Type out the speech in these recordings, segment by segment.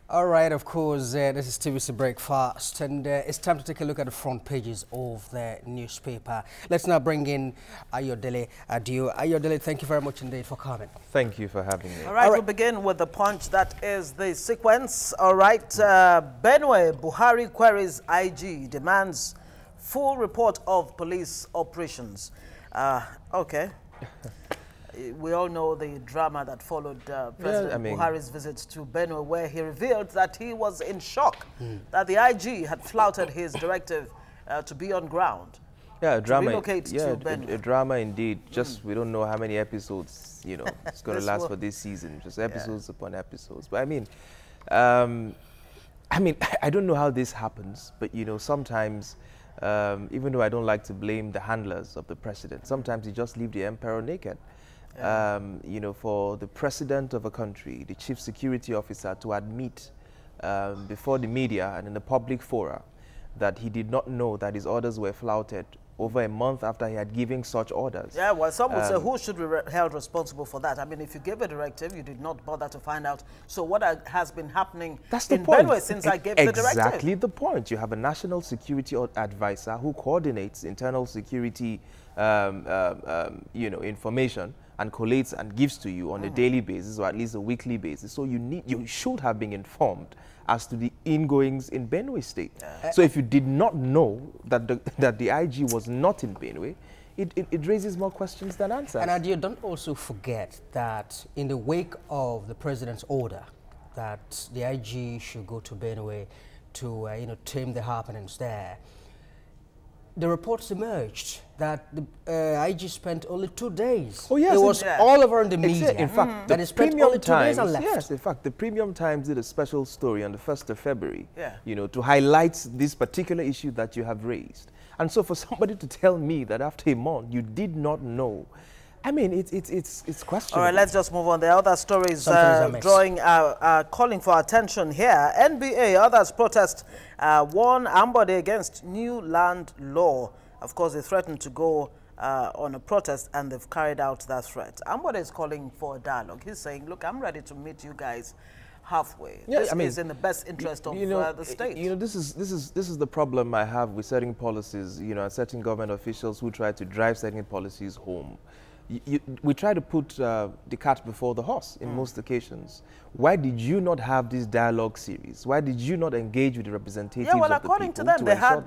All right, of course, this is TVC Breakfast, and it's time to take a look at the front pages of the newspaper. Let's now bring in Ayodele Adio. Ayodele, thank you very much indeed for coming. Thank you for having me. All right, we'll begin with the Punch. That is the sequence. All right, Benue, Buhari queries IG, demands full report of police operations. Okay. We all know the drama that followed President Buhari's visit to Benue, where he revealed that he was in shock that the IG had flouted his directive to be on ground. Yeah, a drama. Relocate to Benue. A drama indeed. Just we don't know how many episodes it's going to last for this season. Just episodes upon episodes. But I don't know how this happens. But sometimes, even though I don't like to blame the handlers of the president, sometimes you just leave the emperor naked. For the president of a country, the chief security officer, to admit before the media and in the public fora that he did not know that his orders were flouted over a month after he had given such orders. Yeah, well, some would say who should be held responsible for that? I mean, if you gave a directive, you did not bother to find out. So what has been happening in Benue since I gave the directive? Exactly the point. You have a national security advisor who coordinates internal security information and collates and gives to you on a daily basis or at least a weekly basis. So you should have been informed as to the ingoings in Benue State. So if you did not know that the IG was not in Benue, it raises more questions than answers. And Adio, don't also forget that in the wake of the president's order that the IG should go to Benue to tame the happenings there, the reports emerged that the IG spent only 2 days. Oh yes, it was all over in the media. In fact, that it spent only 2 days and left. Yes, in fact, the Premium Times did a special story on the 1st of February. To highlight this particular issue that you have raised. And so, for somebody to tell me that after a month you did not know, I mean, it's questionable. All right, let's just move on. There are other stories calling for attention here. NBA, others protest, warn Ambode against new land law. Of course, they threatened to go on a protest, and they've carried out that threat. Ambode is calling for a dialogue. He's saying, look, I'm ready to meet you guys halfway. Yeah, this is in the best interest of the state. This is the problem I have with certain policies, and certain government officials who try to drive certain policies home. We try to put the cart before the horse in most occasions. Why did you not have this dialogue series? Why did you not engage with the representatives of the people? Yeah, well, according to them, they had,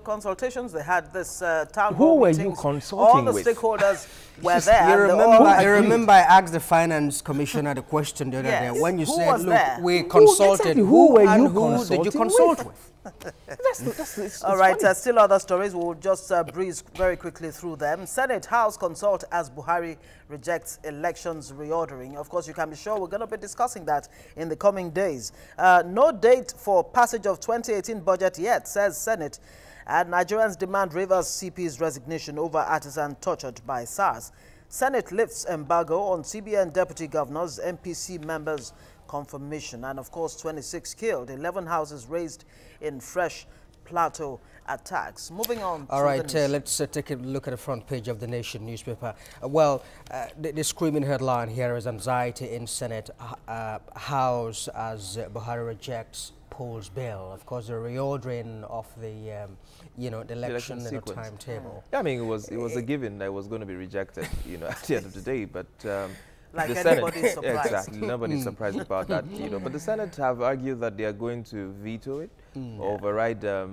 consultations. They had this town hall Who were meetings. you consulting with? All the stakeholders were there. You remember I asked the finance commissioner the question the other day when you said, look, we consulted. Who did you consult with? All right, still other stories. We'll just breeze very quickly through them. Senate House consult as Buhari rejects elections reordering. Of course, you can be sure we're going to be discussing that in the coming days. No date for passage of 2018 budget yet, says Senate. And Nigerians demand Rivers CP's resignation over artisan tortured by SARS. Senate lifts embargo on CBN deputy governors, MPC members' confirmation. And of course, 26 killed, 11 houses razed in fresh Plateau attacks. Moving on. All right, let's take a look at the front page of the Nation newspaper. The screaming headline here is anxiety in Senate House as Buhari rejects polls bill. Of course, the reordering of the the election and the timetable. Yeah, I mean, it was a given that it was going to be rejected, at the end of the day, but. Like the anybody's Senate, surprised. Exactly, nobody's surprised about that, But the Senate have argued that they are going to veto it, override, the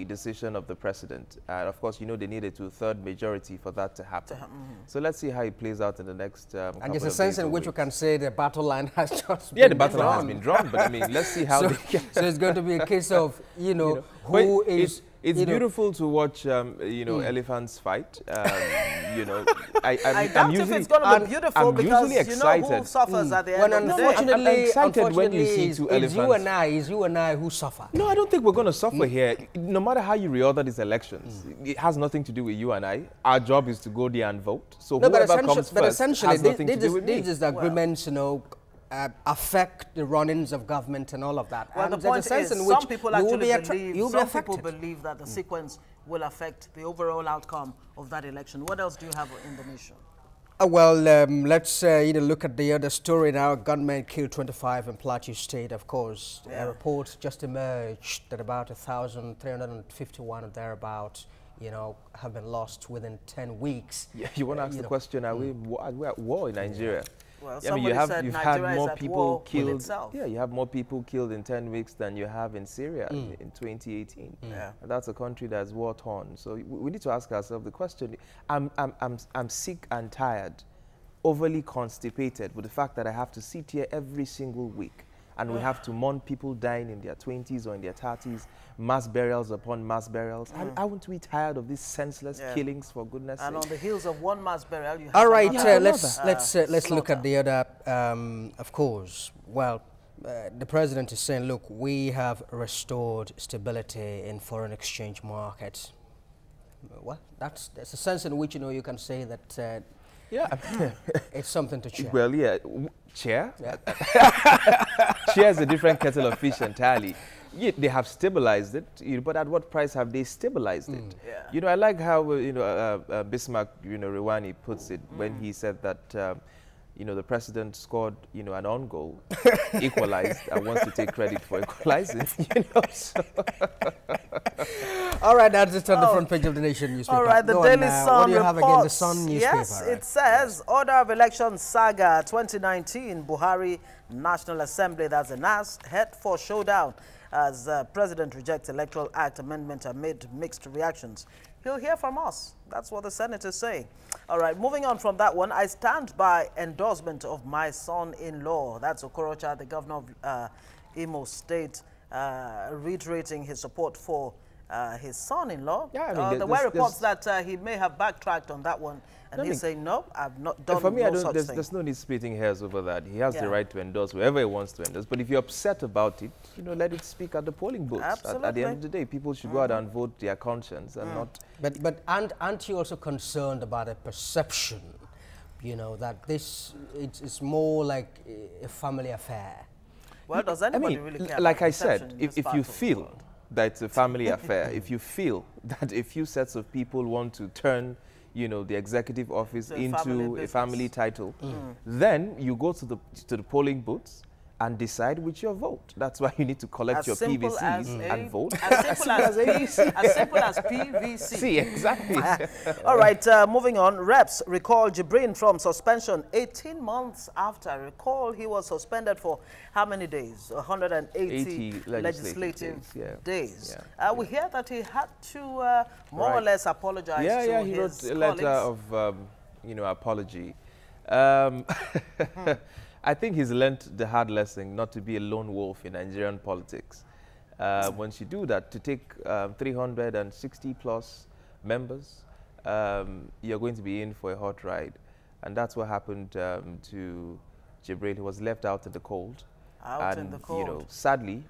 decision of the president. And of course, they need a 2/3 majority for that to happen. So let's see how it plays out in the next and there's a sense in which we can say the battle line has just been the battle line has been drawn, but I mean, let's see how so it's going to be a case of, who is... It's beautiful to watch, elephants fight. I doubt if it's going to be beautiful because who suffers at the end of the day. Unfortunately, when you see two elephants. It's you and I who suffer. No, I don't think we're going to suffer here. No matter how you reorder these elections, it has nothing to do with you and I. Our job is to go there and vote. So whoever comes first has nothing to do with me. These agreements, affect the run-ins of government and all of that. Well, the point is, some people believe that the sequence will affect the overall outcome of that election. What else do you have in the Nation? Well, let's look at the other story now. Gunmen killed 25 in Plateau State. Of course, a report just emerged that about 1,351 or thereabouts, have been lost within 10 weeks. Yeah, you want to ask the question: Are we're at war in Nigeria? Well, I mean, you've had more people killed. Yeah, you have more people killed in 10 weeks than you have in Syria in 2018. Yeah, and that's a country that's war torn. So we need to ask ourselves the question: I'm sick and tired, overly constipated with the fact that I have to sit here every single week, and we have to mourn people dying in their 20s or in their 30s, mass burials upon mass burials. Aren't we tired of these senseless killings, for goodness sake? And on the heels of one mass burial, you have all right, let's look at the other. Of course, well, the president is saying, look, we have restored stability in foreign exchange markets. Well, that's a sense in which you can say that. It's something to cheer. Well, yeah, cheer. Yeah. Cheer is a different kettle of fish entirely. Yeah, they have stabilized it, but at what price have they stabilized it? Yeah. I like how Bismarck, Rewani puts it when he said that the president scored an own goal, equalized, and wants to take credit for equalizing. So. All right, that's it on the front page of the Nation newspaper. All right, the Daily Sun what do you reports, have again? The Sun newspaper. Yes, it says, Order of Election Saga 2019, Buhari National Assembly, that's a NAS, head for showdown as President rejects Electoral Act amendment amid mixed reactions. He'll hear from us. That's what the Senate is saying. All right, moving on from that one, I stand by endorsement of my son-in-law. That's Okorocha, the governor of Imo State, reiterating his support for his son-in-law. Yeah, I mean, there were reports that he may have backtracked on that one, and he's saying, no, I've not done for me, no such thing. There's no need splitting hairs over that. He has the right to endorse whoever he wants to endorse. But if you're upset about it, let it speak at the polling booths. At the end of the day, people should go out and vote their conscience and not... But aren't you also concerned about a perception, that this it's more like a family affair? Well, does anybody really care? Like I said, if you feel that it's a family affair, if you feel that a few sets of people want to turn the executive office into a family title, then you go to the polling booths and decide with your vote. That's why you need to collect your PVCs and vote. As simple as PVC. See, exactly. All right, moving on. Reps recall Jibrin from suspension 18 months after. Recall he was suspended for how many days? 180 legislative days. Yeah. We hear that he had to more or less apologize to his colleagues. He wrote a letter of apology. I think he's learned the hard lesson not to be a lone wolf in Nigerian politics. Once you do that, to take 360 plus members, you're going to be in for a hot ride. And that's what happened to Jibril. He was left out in the cold. Sadly,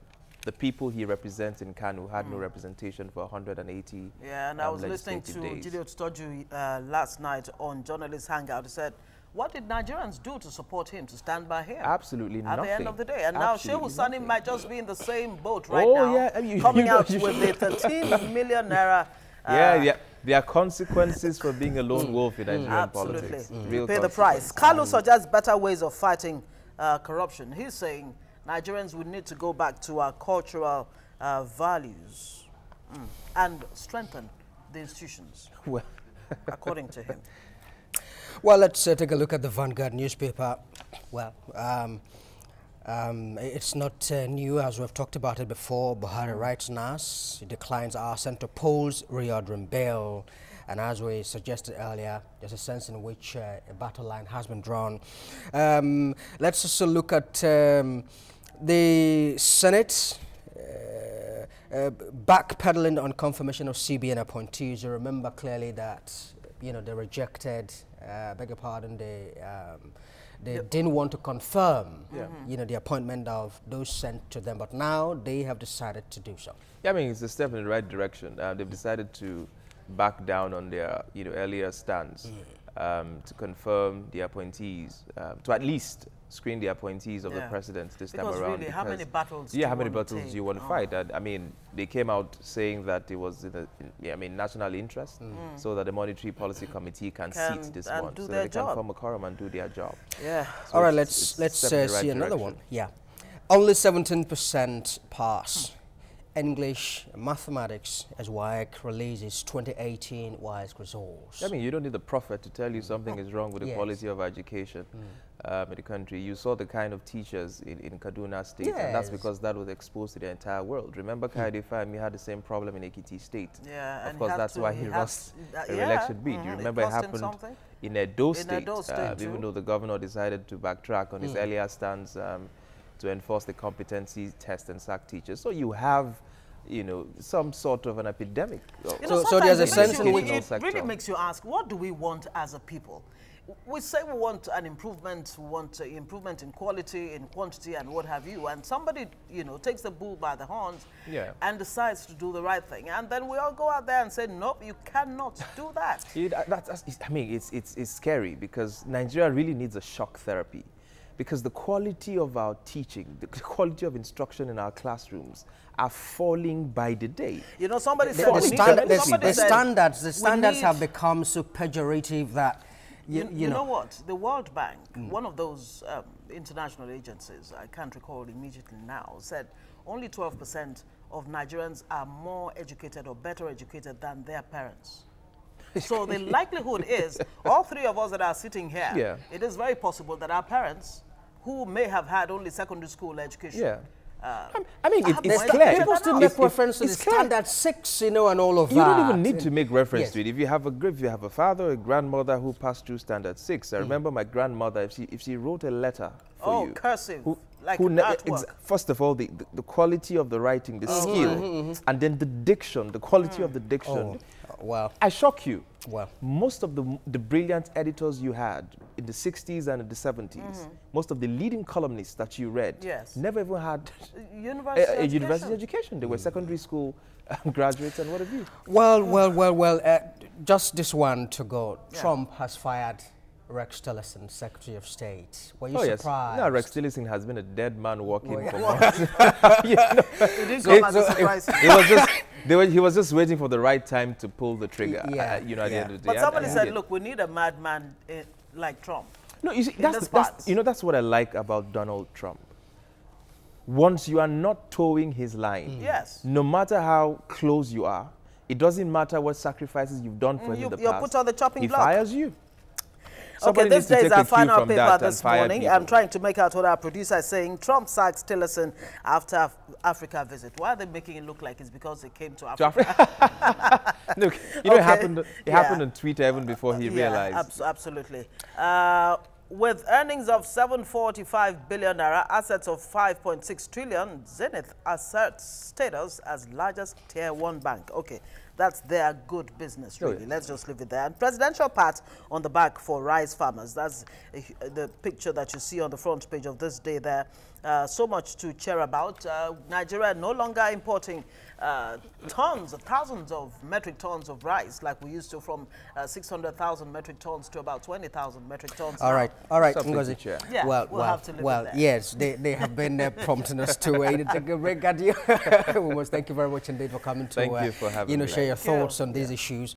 the people he represents in Kanu had no representation for 180 Yeah, and I was listening to Gideon Stoju last night on Journalist Hangout. He said, what did Nigerians do to support him, to stand by him? Absolutely nothing. At the end of the day. And now Shehu Sani might just be in the same boat right now, coming out with the 13 million naira. There are consequences for being a lone wolf in Nigerian politics. Real pay the price. Kalu suggests better ways of fighting corruption. He's saying Nigerians would need to go back to our cultural values and strengthen the institutions, according to him. Well, let's take a look at the Vanguard newspaper. Well, it's not new, as we've talked about it before. Buhari writes NAS, he declines our central polls, reordering bail. And as we suggested earlier, there's a sense in which a battle line has been drawn. Let's also look at the Senate backpedaling on confirmation of CBN appointees. You remember clearly that they rejected, beg your pardon, they didn't want to confirm, the appointment of those sent to them, but now they have decided to do so. Yeah, I mean, it's a step in the right direction. They've decided to back down on their, earlier stance. to confirm the appointees, to at least screen the appointees of the president this time around. Really, how many battles? Yeah, how many battles do you want to fight? I mean, they came out saying that it was in national interest, so that the Monetary Policy Committee can seat this one, so they can form a quorum and do their job. Yeah. So all right, let's see another one. Yeah, only 17% pass. English, mathematics, as WAEC releases 2018 WAEC results. I mean, you don't need the prophet to tell you something is wrong with the quality of education in the country. You saw the kind of teachers in Kaduna State, and that's because that was exposed to the entire world. Remember, Kayode Fayemi had the same problem in Ekiti State. Yeah, of course, that's why he lost a election bid. You remember it happened in Edo State, even though the governor decided to backtrack on his earlier stance to enforce the competency test and sack teachers. So you have, some sort of an epidemic. So there's a sense in which it really makes you ask, what do we want as a people? We say we want an improvement, we want improvement in quality, in quantity, and what have you. And somebody, takes the bull by the horns and decides to do the right thing. And then we all go out there and say, nope, you cannot do that. I mean, it's scary because Nigeria really needs a shock therapy. Because the quality of our teaching, the quality of instruction in our classrooms are falling by the day. Somebody said... The standards have become so pejorative that... You know what? The World Bank, one of those international agencies, I can't recall immediately now, said only 12% of Nigerians are more educated or better educated than their parents. So the likelihood is, all three of us that are sitting here, it is very possible that our parents, who may have had only secondary school education, I mean, it's clear. People still make reference to the standard 6, and all of that. You don't even need to make reference to it. If you have a father or a grandmother who passed through standard 6, I remember my grandmother, if she wrote a letter for you. Cursive. Like artwork. First of all, the quality of the writing, the skill, and then the diction, the quality of the diction. Wow. I shock you. Well, most of the brilliant editors you had in the 60s and in the 70s, most of the leading columnists that you read never even had a university education. They were secondary school graduates and what have you. Well, just this one to go. Trump has fired Rex Tillerson, Secretary of State. Were you surprised? No, Rex Tillerson has been a dead man walking for months. It didn't come as a surprise. He was just waiting for the right time to pull the trigger. At the end of the day. But somebody said, look, we need a madman like Trump. No, you see, that's what I like about Donald Trump. Once you are not towing his line, no matter how close you are, it doesn't matter what sacrifices you've done for him in the past. You're put on the chopping block. He fires you. Okay, this day is our final paper this morning. I'm trying to make out what our producer is saying. Trump sacks Tillerson after Africa visit. Why are they making it look like it's because they came to Africa? Look, it happened on Twitter even before he realized. Absolutely. With earnings of 745 billion naira, assets of 5.6 trillion, Zenith asserts status as largest tier 1 bank. Okay, that's their good business, really. Let's just leave it there. And presidential pat on the back for rice farmers. That's the picture that you see on the front page of this day there. So much to cheer about. Nigeria no longer importing thousands of metric tons of rice like we used to, from 600,000 metric tons to about 20,000 metric tons. All right, Ngozi. Yeah, we'll have to live with that. Yes, they have been prompting us to take a break. We must thank you very much indeed for coming to thank you for having me. share your thoughts on these issues.